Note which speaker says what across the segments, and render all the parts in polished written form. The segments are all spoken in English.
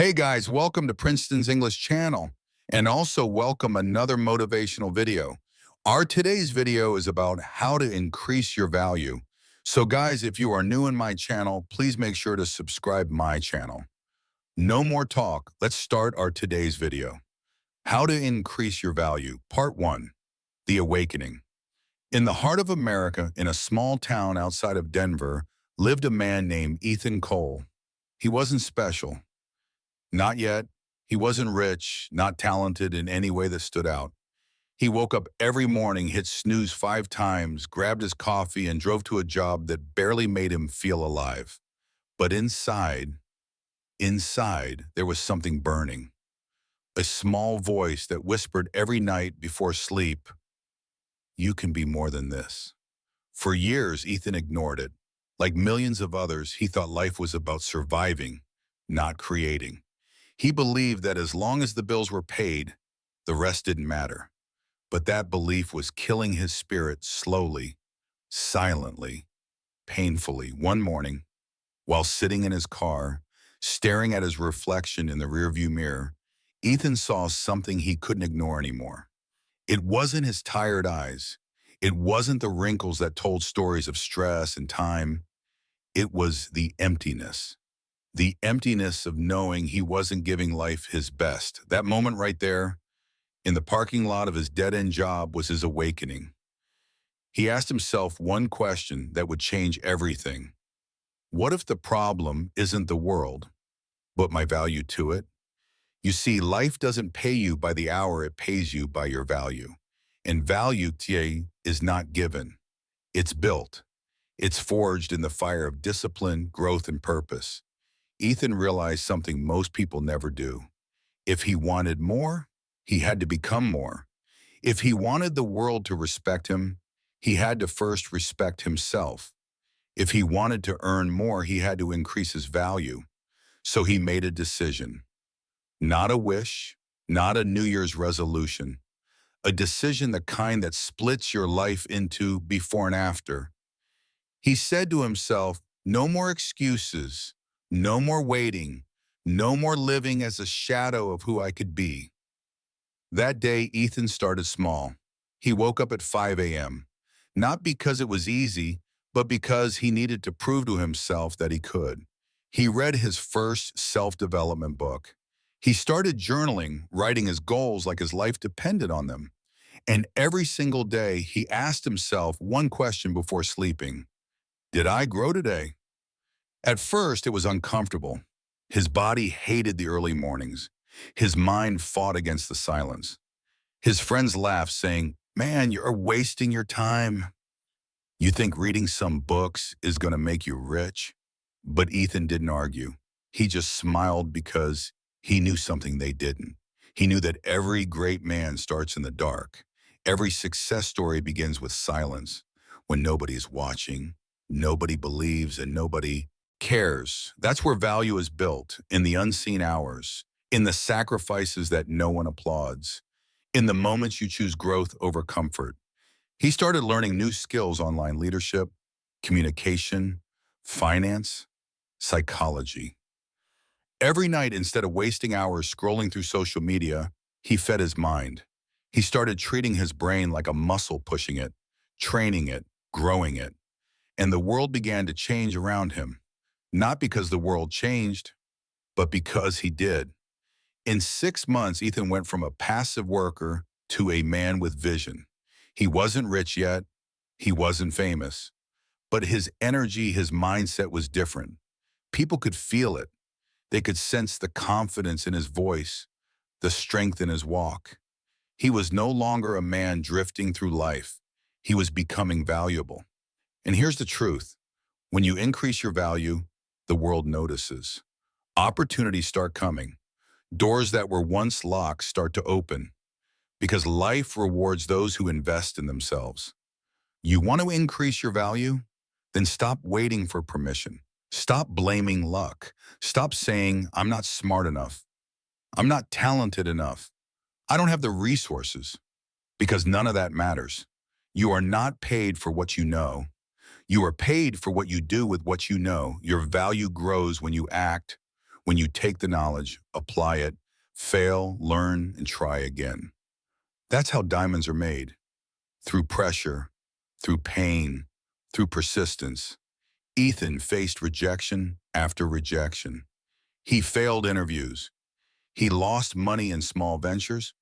Speaker 1: Hey guys, welcome to Princeton's English channel, and also welcome another motivational video. Our today's video is about how to increase your value. So guys, if you are new in my channel, please make sure to subscribe my channel. No more talk, let's start our today's video. How to increase your value, part 1, the awakening. In the heart of America, in a small town outside of Denver, lived a man named Ethan Cole. He wasn't special. Not yet. He wasn't rich, not talented in any way that stood out. He woke up every morning, hit snooze 5 times, grabbed his coffee, and drove to a job that barely made him feel alive. But inside, there was something burning. A small voice that whispered every night before sleep, "You can be more than this." For years, Ethan ignored it. Like millions of others, he thought life was about surviving, not creating. He believed that as long as the bills were paid, the rest didn't matter. But that belief was killing his spirit slowly, silently, painfully. One morning, while sitting in his car, staring at his reflection in the rearview mirror, Ethan saw something he couldn't ignore anymore. It wasn't his tired eyes. It wasn't the wrinkles that told stories of stress and time. It was the emptiness. The emptiness of knowing he wasn't giving life his best. That moment right there, in the parking lot of his dead-end job, was his awakening. He asked himself one question that would change everything. What if the problem isn't the world, but my value to it? You see, life doesn't pay you by the hour, it pays you by your value. And value today is not given. It's built. It's forged in the fire of discipline, growth, and purpose. Ethan realized something most people never do. If he wanted more, he had to become more. If he wanted the world to respect him, he had to first respect himself. If he wanted to earn more, he had to increase his value. So he made a decision. Not a wish, not a New Year's resolution. A decision, the kind that splits your life into before and after. He said to himself, no more excuses. No more waiting, no more living as a shadow of who I could be. That day, Ethan started small. He woke up at 5 a.m., not because it was easy, but because he needed to prove to himself that he could. He read his first self-development book. He started journaling, writing his goals like his life depended on them. And every single day, he asked himself one question before sleeping. Did I grow today? At first, it was uncomfortable. His body hated the early mornings. His mind fought against the silence. His friends laughed, saying, "Man, you're wasting your time. You think reading some books is going to make you rich?" But Ethan didn't argue. He just smiled because he knew something they didn't. He knew that every great man starts in the dark. Every success story begins with silence, when nobody is watching, nobody believes, and nobody cares. That's where value is built, in the unseen hours, in the sacrifices that no one applauds, in the moments you choose growth over comfort. He started learning new skills: online leadership, communication, finance, psychology. Every night, instead of wasting hours scrolling through social media, he fed his mind. He started treating his brain like a muscle, pushing it, training it, growing it. And the world began to change around him. Not because the world changed, but because he did. In 6 months, Ethan went from a passive worker to a man with vision. He wasn't rich yet. He wasn't famous. But his energy, his mindset was different. People could feel it. They could sense the confidence in his voice, the strength in his walk. He was no longer a man drifting through life. He was becoming valuable. And here's the truth. When you increase your value, the world notices. Opportunities start coming. Doors that were once locked start to open. Because life rewards those who invest in themselves. You want to increase your value? Then stop waiting for permission. Stop blaming luck. Stop saying, "I'm not smart enough. I'm not talented enough. I don't have the resources." Because none of that matters. You are not paid for what you know. You are paid for what you do with what you know. Your value grows when you act, when you take the knowledge, apply it, fail, learn, and try again. That's how diamonds are made. Through pressure, through pain, through persistence. Ethan faced rejection after rejection. He failed interviews. He lost money in small ventures,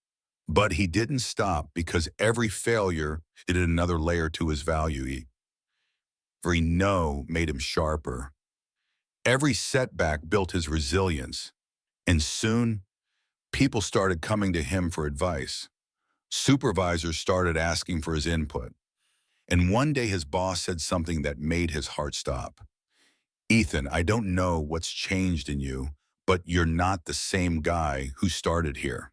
Speaker 1: but he didn't stop because every failure added another layer to his value. Every no made him sharper. Every setback built his resilience. And soon, people started coming to him for advice. Supervisors started asking for his input. And one day his boss said something that made his heart stop. Ethan, I don't know what's changed in you, but you're not the same guy who started here.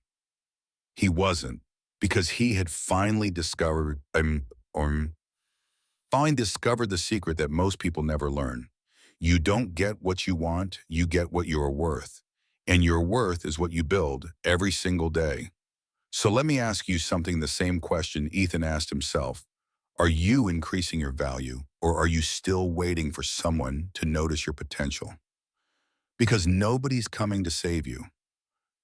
Speaker 1: He wasn't, because he had finally discovered the secret that most people never learn. You don't get what you want, you get what you are worth. And your worth is what you build every single day. So let me ask you something, the same question Ethan asked himself. Are you increasing your value, or are you still waiting for someone to notice your potential? Because nobody's coming to save you.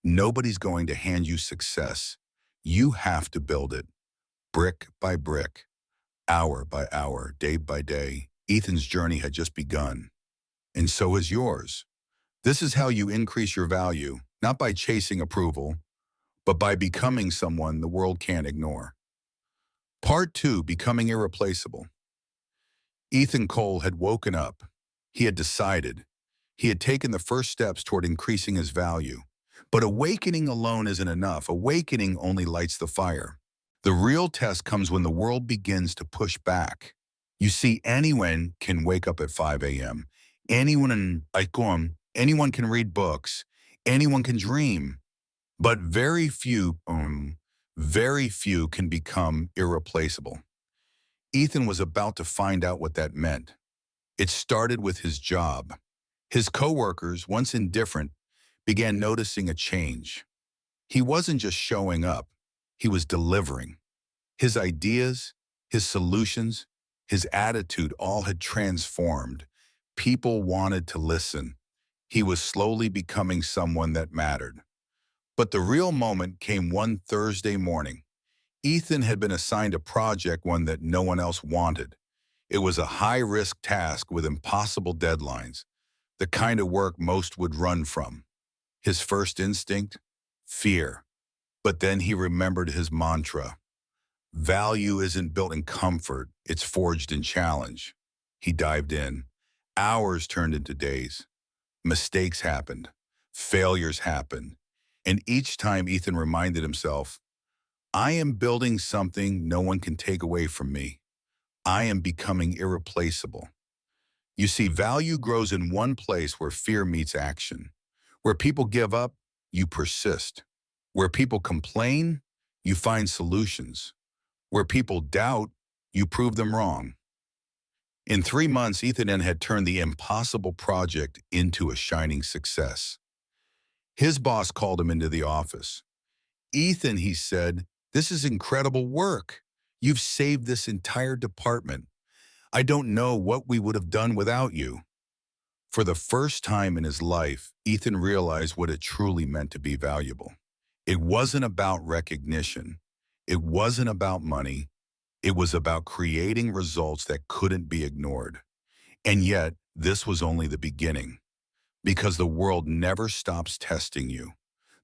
Speaker 1: Nobody's going to hand you success. You have to build it, brick by brick, hour by hour, day by day. Ethan's journey had just begun, and so is yours. This is how you increase your value, not by chasing approval, but by becoming someone the world can't ignore. Part 2, Becoming Irreplaceable. Ethan Cole had woken up. He had decided. He had taken the first steps toward increasing his value. But awakening alone isn't enough. Awakening only lights the fire. The real test comes when the world begins to push back. You see, anyone can wake up at 5 a.m. Anyone can read books. Anyone can dream. But very few can become irreplaceable. Ethan was about to find out what that meant. It started with his job. His coworkers, once indifferent, began noticing a change. He wasn't just showing up, he was delivering. His ideas, his solutions, his attitude all had transformed. People wanted to listen. He was slowly becoming someone that mattered. But the real moment came one Thursday morning. Ethan had been assigned a project, one that no one else wanted. It was a high-risk task with impossible deadlines, the kind of work most would run from. His first instinct? Fear. But then he remembered his mantra. Value isn't built in comfort, it's forged in challenge. He dived in. Hours turned into days. Mistakes happened. Failures happened. And each time Ethan reminded himself, I am building something no one can take away from me. I am becoming irreplaceable. You see, value grows in one place where fear meets action. Where people give up, you persist. Where people complain, you find solutions. Where people doubt, you prove them wrong. In 3 months, Ethan had turned the impossible project into a shining success. His boss called him into the office. Ethan, he said, this is incredible work. You've saved this entire department. I don't know what we would have done without you. For the first time in his life, Ethan realized what it truly meant to be valuable. It wasn't about recognition. It wasn't about money. It was about creating results that couldn't be ignored. And yet, this was only the beginning. Because the world never stops testing you.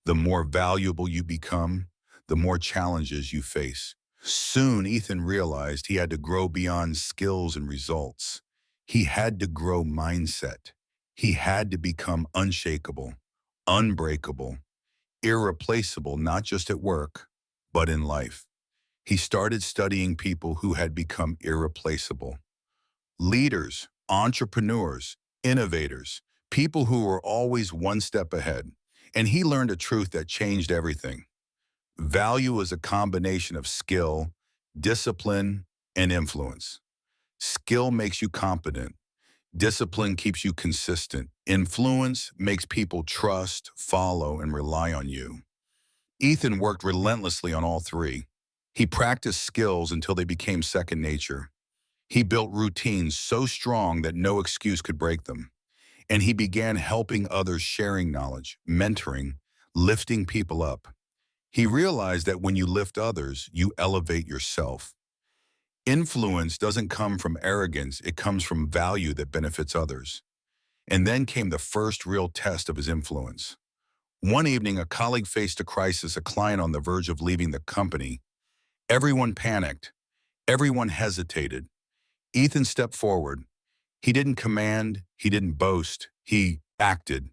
Speaker 1: The more valuable you become, the more challenges you face. Soon, Ethan realized he had to grow beyond skills and results. He had to grow mindset. He had to become unshakable, unbreakable, irreplaceable, not just at work, but in life. He started studying people who had become irreplaceable. Leaders, entrepreneurs, innovators, people who were always one step ahead. And he learned a truth that changed everything. Value is a combination of skill, discipline, and influence. Skill makes you competent. Discipline keeps you consistent. Influence makes people trust, follow, and rely on you. Ethan worked relentlessly on all three. He practiced skills until they became second nature. He built routines so strong that no excuse could break them. and he began helping others, sharing knowledge, mentoring, lifting people up. He realized that when you lift others, you elevate yourself. Influence doesn't come from arrogance, it comes from value that benefits others. And then came the first real test of his influence. One evening, a colleague faced a crisis, a client on the verge of leaving the company. Everyone panicked. Everyone hesitated. Ethan stepped forward. He didn't command. He didn't boast. He acted.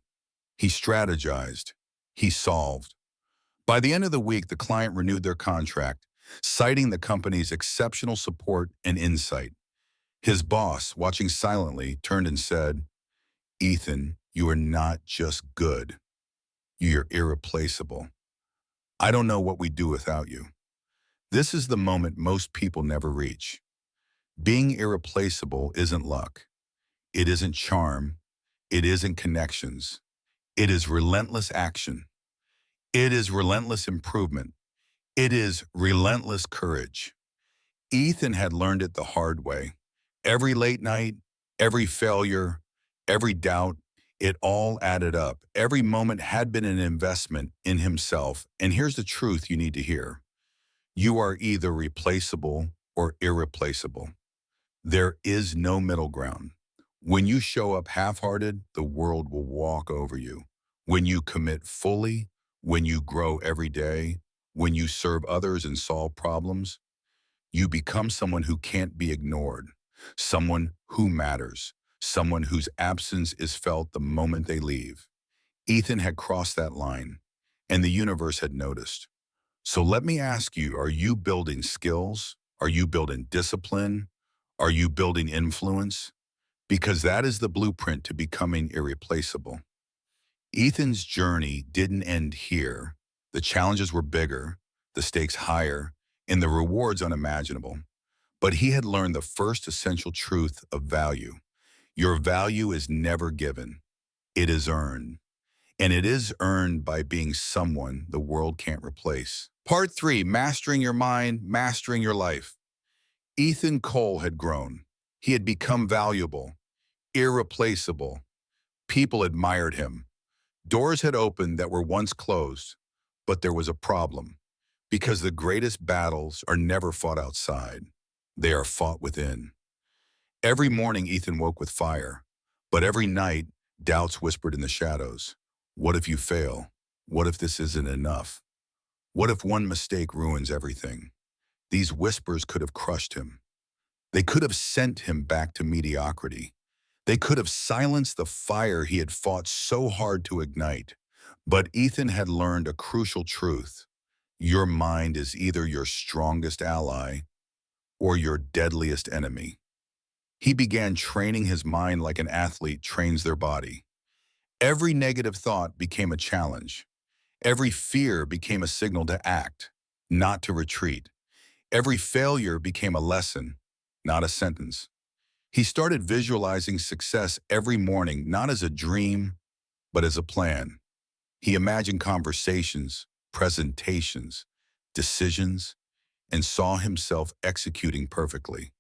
Speaker 1: He strategized. He solved. By the end of the week, the client renewed their contract, citing the company's exceptional support and insight. His boss, watching silently, turned and said, "Ethan, you are not just good. You're irreplaceable. I don't know what we'd do without you." This is the moment most people never reach. Being irreplaceable isn't luck. It isn't charm. It isn't connections. It is relentless action. It is relentless improvement. It is relentless courage. Ethan had learned it the hard way. Every late night, every failure, every doubt, it all added up. Every moment had been an investment in himself. And here's the truth you need to hear. You are either replaceable or irreplaceable. There is no middle ground. When you show up half-hearted, the world will walk over you. When you commit fully, when you grow every day, when you serve others and solve problems, you become someone who can't be ignored, someone who matters, someone whose absence is felt the moment they leave. Ethan had crossed that line, and the universe had noticed. So let me ask you, are you building skills? Are you building discipline? Are you building influence? Because that is the blueprint to becoming irreplaceable. Ethan's journey didn't end here. The challenges were bigger, the stakes higher, and the rewards unimaginable. But he had learned the first essential truth of value. Your value is never given. It is earned. And it is earned by being someone the world can't replace. Part 3, mastering your mind, mastering your life. Ethan Cole had grown. He had become valuable, irreplaceable. People admired him. Doors had opened that were once closed, but there was a problem. Because the greatest battles are never fought outside. They are fought within. Every morning, Ethan woke with fire, but every night, doubts whispered in the shadows. What if you fail? What if this isn't enough? What if one mistake ruins everything? These whispers could have crushed him. They could have sent him back to mediocrity. They could have silenced the fire he had fought so hard to ignite. But Ethan had learned a crucial truth. Your mind is either your strongest ally or your deadliest enemy. He began training his mind like an athlete trains their body. Every negative thought became a challenge. Every fear became a signal to act, not to retreat. Every failure became a lesson, not a sentence. He started visualizing success every morning, not as a dream, but as a plan. He imagined conversations, presentations, decisions, and saw himself executing perfectly.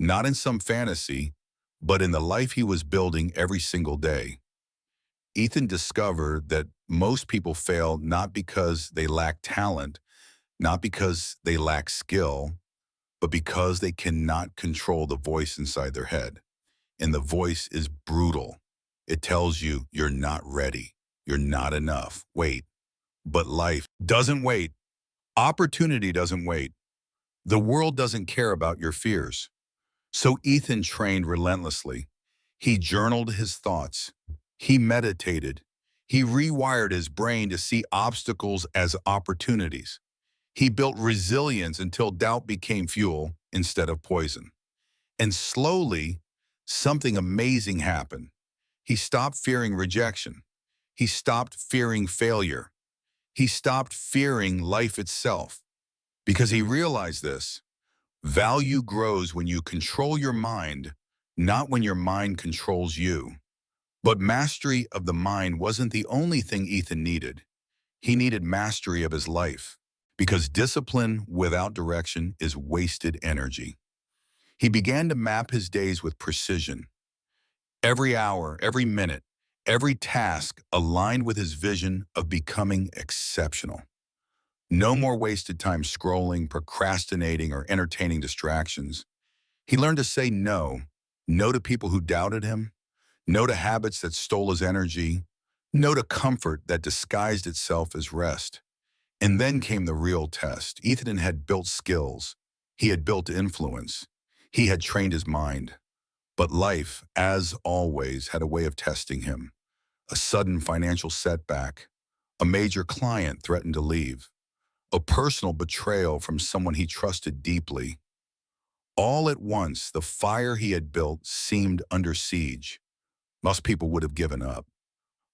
Speaker 1: Not in some fantasy, but in the life he was building every single day. Ethan discovered that most people fail not because they lack talent, not because they lack skill, but because they cannot control the voice inside their head. And the voice is brutal. It tells you you're not ready. You're not enough. Wait. But life doesn't wait. Opportunity doesn't wait. The world doesn't care about your fears. So Ethan trained relentlessly. He journaled his thoughts. He meditated. He rewired his brain to see obstacles as opportunities. He built resilience until doubt became fuel instead of poison. And slowly, something amazing happened. He stopped fearing rejection. He stopped fearing failure. He stopped fearing life itself. Because he realized this, value grows when you control your mind, not when your mind controls you. But mastery of the mind wasn't the only thing Ethan needed. He needed mastery of his life. Because discipline without direction is wasted energy. He began to map his days with precision. Every hour, every minute, every task aligned with his vision of becoming exceptional. No more wasted time scrolling, procrastinating, or entertaining distractions. He learned to say no. No to people who doubted him. No to habits that stole his energy. No to comfort that disguised itself as rest. And then came the real test. Ethan had built skills. He had built influence. He had trained his mind. But life, as always, had a way of testing him. A sudden financial setback. A major client threatened to leave. A personal betrayal from someone he trusted deeply. All at once, the fire he had built seemed under siege. Most people would have given up.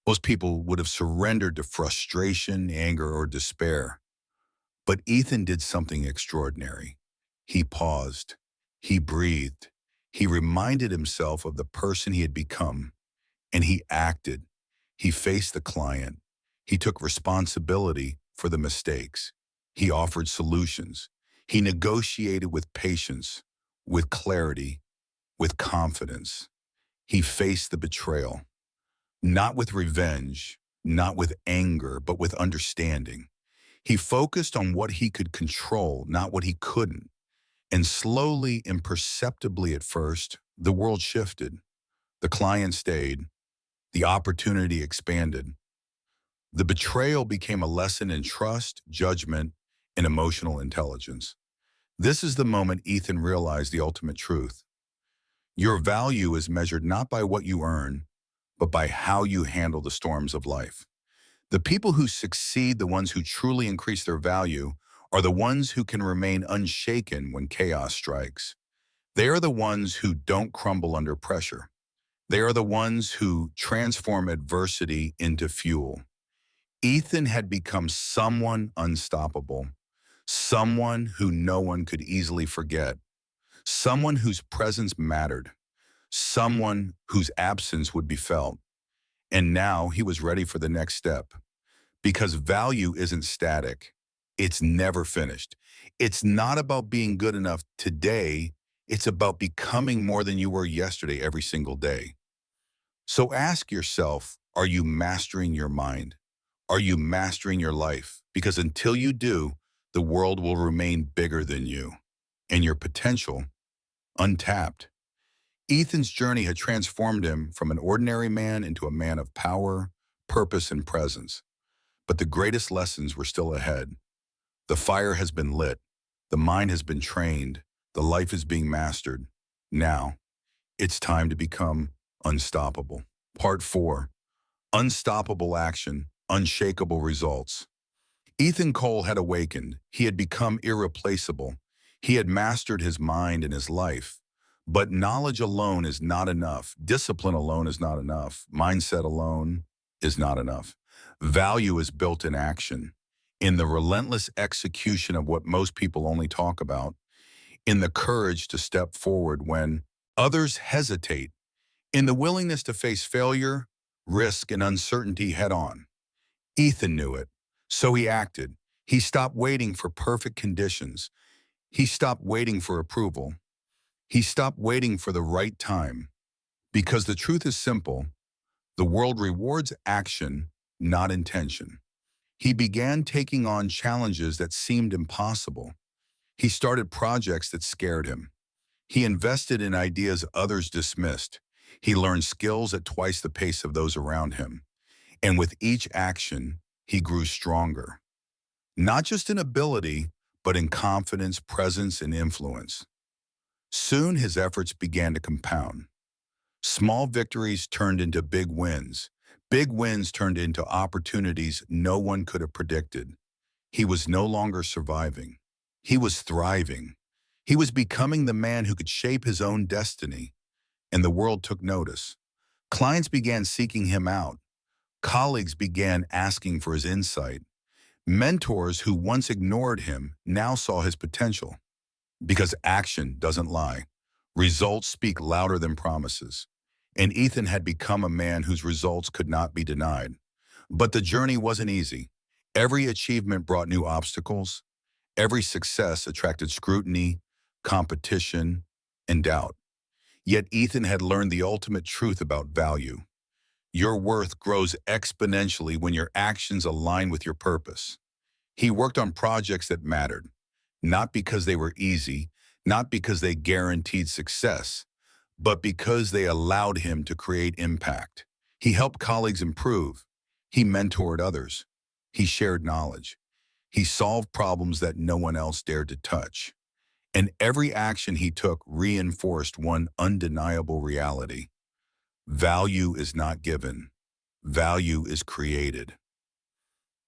Speaker 1: Most people would have surrendered to frustration, anger, or despair. But Ethan did something extraordinary. He paused. He breathed. He reminded himself of the person he had become, and he acted. He faced the client. He took responsibility for the mistakes. He offered solutions. He negotiated with patience, with clarity, with confidence. He faced the betrayal, not with revenge, not with anger, but with understanding. He focused on what he could control, not what he couldn't. And slowly, imperceptibly at first, the world shifted. The client stayed. The opportunity expanded. The betrayal became a lesson in trust, judgment, and emotional intelligence. This is the moment Ethan realized the ultimate truth. Your value is measured not by what you earn, but by how you handle the storms of life. The people who succeed, the ones who truly increase their value, are the ones who can remain unshaken when chaos strikes. They are the ones who don't crumble under pressure. They are the ones who transform adversity into fuel. Ethan had become someone unstoppable, someone who no one could easily forget, someone whose presence mattered, someone whose absence would be felt. And now he was ready for the next step. Because value isn't static. It's never finished. It's not about being good enough today. It's about becoming more than you were yesterday every single day. So ask yourself, are you mastering your mind? Are you mastering your life? Because until you do, the world will remain bigger than you and your potential untapped. Ethan's journey had transformed him from an ordinary man into a man of power, purpose, and presence. But the greatest lessons were still ahead. The fire has been lit. The mind has been trained. The life is being mastered. Now, it's time to become unstoppable. Part 4. Unstoppable action, unshakable results. Ethan Cole had awakened. He had become irreplaceable. He had mastered his mind and his life. But knowledge alone is not enough. Discipline alone is not enough. Mindset alone is not enough. Value is built in action, in the relentless execution of what most people only talk about, in the courage to step forward when others hesitate, in the willingness to face failure, risk, and uncertainty head on. Ethan knew it, so he acted. He stopped waiting for perfect conditions. He stopped waiting for approval. He stopped waiting for the right time. Because the truth is simple, the world rewards action, not intention. He began taking on challenges that seemed impossible. He started projects that scared him. He invested in ideas others dismissed. He learned skills at twice the pace of those around him. And with each action, he grew stronger. Not just in ability, but in confidence, presence, and influence. Soon his efforts began to compound. Small victories turned into big wins. Big wins turned into opportunities no one could have predicted. He was no longer surviving. He was thriving. He was becoming the man who could shape his own destiny. And the world took notice. Clients began seeking him out. Colleagues began asking for his insight. Mentors who once ignored him now saw his potential. Because action doesn't lie. Results speak louder than promises. And Ethan had become a man whose results could not be denied. But the journey wasn't easy. Every achievement brought new obstacles. Every success attracted scrutiny, competition, and doubt. Yet Ethan had learned the ultimate truth about value. Your worth grows exponentially when your actions align with your purpose. He worked on projects that mattered, not because they were easy, not because they guaranteed success, but because they allowed him to create impact. He helped colleagues improve. He mentored others. He shared knowledge. He solved problems that no one else dared to touch. And every action he took reinforced one undeniable reality. Value is not given. Value is created.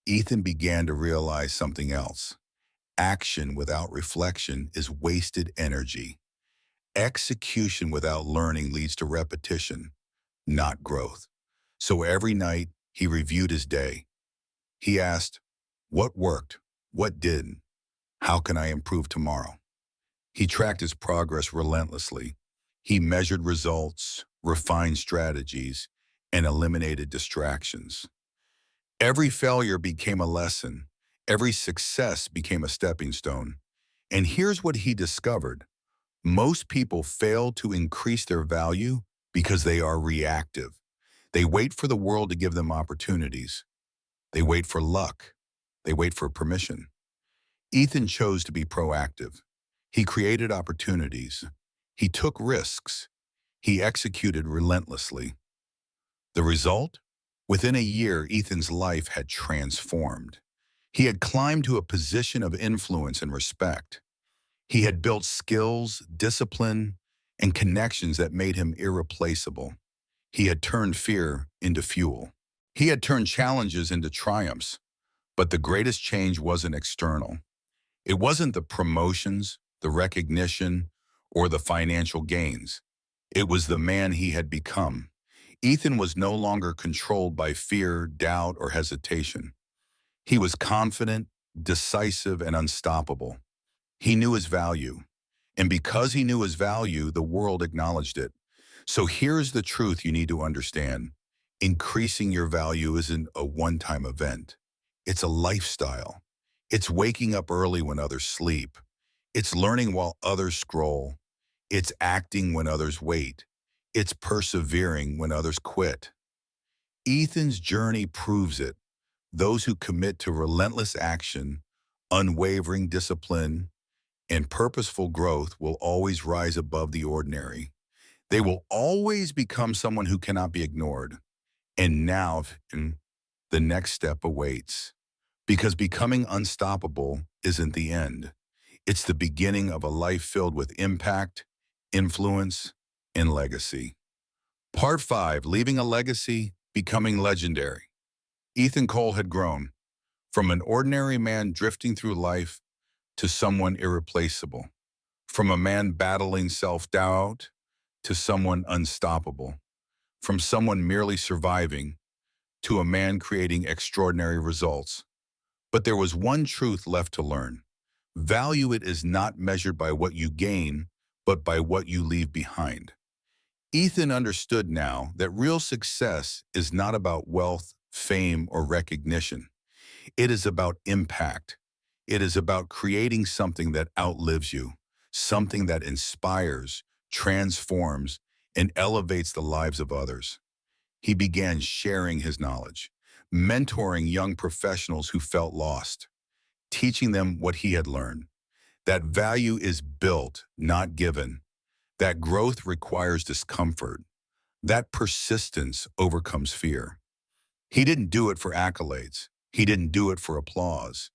Speaker 1: Ethan began to realize something else. Action without reflection is wasted energy. Execution without learning leads to repetition, not growth. So every night, he reviewed his day. He asked, what worked? What didn't? How can I improve tomorrow? He tracked his progress relentlessly. He measured results, refined strategies, and eliminated distractions. Every failure became a lesson. Every success became a stepping stone. And here's what he discovered. Most people fail to increase their value because they are reactive. They wait for the world to give them opportunities. They wait for luck. They wait for permission. Ethan chose to be proactive. He created opportunities. He took risks. He executed relentlessly. The result? Within a year, Ethan's life had transformed. He had climbed to a position of influence and respect. He had built skills, discipline, and connections that made him irreplaceable. He had turned fear into fuel. He had turned challenges into triumphs. But the greatest change wasn't external. It wasn't the promotions, the recognition, or the financial gains. It was the man he had become. Ethan was no longer controlled by fear, doubt, or hesitation. He was confident, decisive, and unstoppable. He knew his value. And because he knew his value, the world acknowledged it. So here's the truth you need to understand. Increasing your value isn't a one-time event. It's a lifestyle. It's waking up early when others sleep. It's learning while others scroll. It's acting when others wait. It's persevering when others quit. Ethan's journey proves it. Those who commit to relentless action, unwavering discipline, and purposeful growth will always rise above the ordinary. They will always become someone who cannot be ignored. And now, the next step awaits. Because becoming unstoppable isn't the end. It's the beginning of a life filled with impact, influence, and legacy. Part 5, Leaving a Legacy, Becoming Legendary. Ethan Cole had grown from an ordinary man drifting through life to someone irreplaceable, from a man battling self-doubt to someone unstoppable, from someone merely surviving to a man creating extraordinary results. But there was one truth left to learn. Value it is not measured by what you gain, but by what you leave behind. Ethan understood now that real success is not about wealth, fame, or recognition. It is about impact. It is about creating something that outlives you, something that inspires, transforms, and elevates the lives of others. He began sharing his knowledge, mentoring young professionals who felt lost, teaching them what he had learned. That value is built, not given. That growth requires discomfort. That persistence overcomes fear. He didn't do it for accolades. He didn't do it for applause.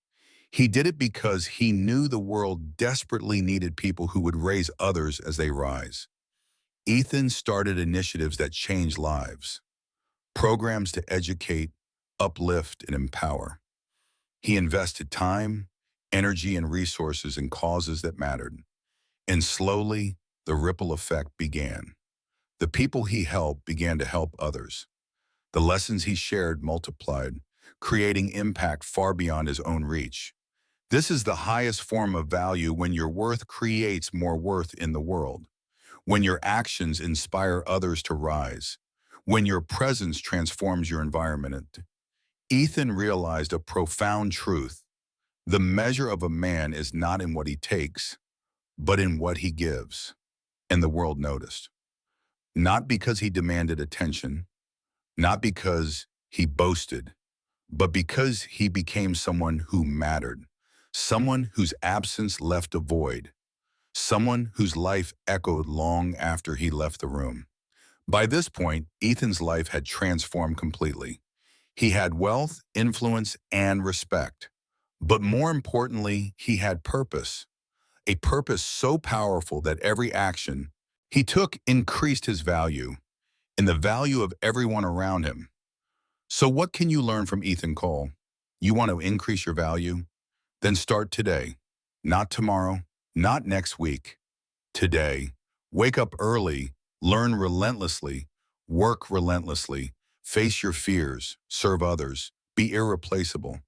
Speaker 1: He did it because he knew the world desperately needed people who would raise others as they rise. Ethan started initiatives that changed lives, programs to educate, uplift, and empower. He invested time, energy, and resources in causes that mattered. And slowly, the ripple effect began. The people he helped began to help others. The lessons he shared multiplied, creating impact far beyond his own reach. This is the highest form of value, when your worth creates more worth in the world, when your actions inspire others to rise, when your presence transforms your environment. Ethan realized a profound truth. The measure of a man is not in what he takes, but in what he gives. And the world noticed. Not because he demanded attention, not because he boasted, but because he became someone who mattered, someone whose absence left a void, someone whose life echoed long after he left the room. By this point, Ethan's life had transformed completely. He had wealth, influence, and respect. But more importantly, he had purpose, a purpose so powerful that every action he took increased his value and the value of everyone around him. So what can you learn from Ethan Cole? You want to increase your value? Then start today. Not tomorrow, not next week. Today. Wake up early, learn relentlessly, work relentlessly, face your fears, serve others, be irreplaceable.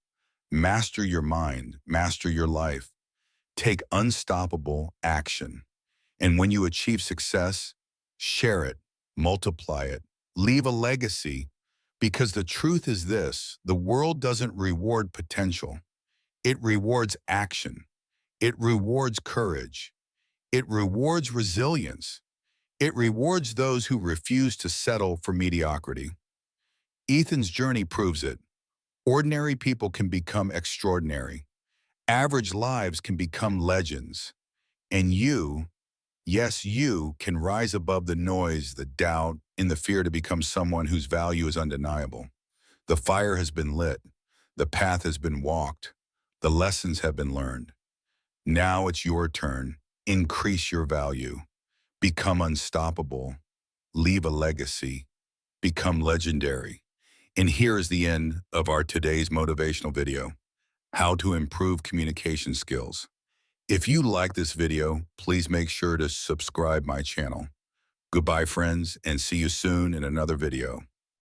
Speaker 1: Master your mind, master your life. Take unstoppable action. And when you achieve success, share it, multiply it, leave a legacy. Because the truth is this, the world doesn't reward potential. It rewards action. It rewards courage. It rewards resilience. It rewards those who refuse to settle for mediocrity. Ethan's journey proves it. Ordinary people can become extraordinary. Average lives can become legends. And you, yes, you can rise above the noise, the doubt, and the fear to become someone whose value is undeniable. The fire has been lit. The path has been walked. The lessons have been learned. Now it's your turn. Increase your value. Become unstoppable. Leave a legacy. Become legendary. And here is the end of our today's motivational video, how to improve communication skills. If you like this video, please make sure to subscribe my channel. Goodbye, friends, and see you soon in another video.